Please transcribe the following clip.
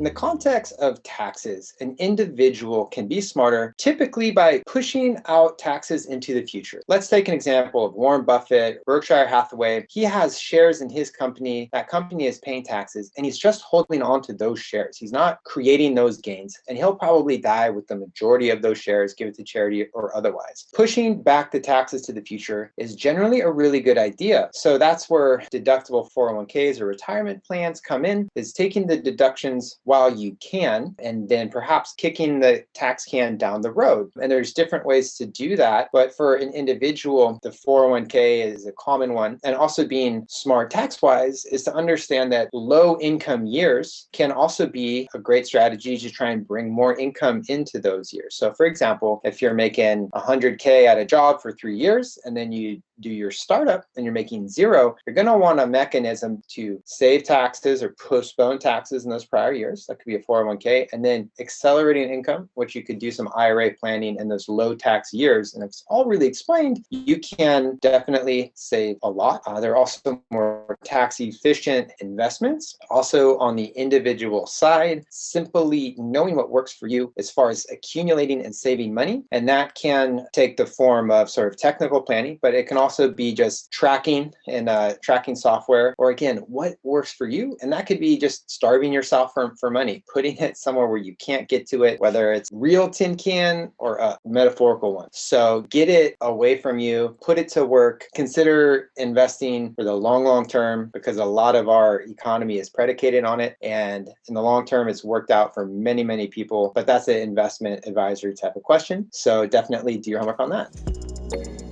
In the context of taxes, an individual can be smarter typically by pushing out taxes into the future. Let's take an example of Warren Buffett, Berkshire Hathaway. He has shares in his company. That company is paying taxes, and he's just holding on to those shares. He's not creating those gains, and he'll probably die with the majority of those shares, give it to charity or otherwise. Pushing back the taxes to the future is generally a really good idea. So that's where deductible 401ks or retirement plans come in, is taking the deductions while you can, and then perhaps kicking the tax can down the road. And there's different ways to do that. But for an individual, the 401k is a common one. And also being smart tax-wise is to understand that low income years can also be a great strategy to try and bring more income into those years. So for example, if you're making 100k at a job for 3 years, and then you do your startup and you're making zero, you're going to want a mechanism to save taxes or postpone taxes in those prior years. That could be a 401k, and then accelerating income, which you could do some IRA planning in those low tax years. And if it's all really explained, you can definitely save a lot. There are also more tax efficient investments. Also on the individual side, simply knowing what works for you as far as accumulating and saving money. And that can take the form of sort of technical planning, but it can also be just tracking and tracking software, or again, what works for you. And that could be just starving yourself for money, putting it somewhere where you can't get to it, whether it's real tin can or a metaphorical one. So get it away from you, put it to work, consider investing for the long term, because a lot of our economy is predicated on it. And in the long term, it's worked out for many people, but that's an investment advisory type of question. So definitely do your homework on that.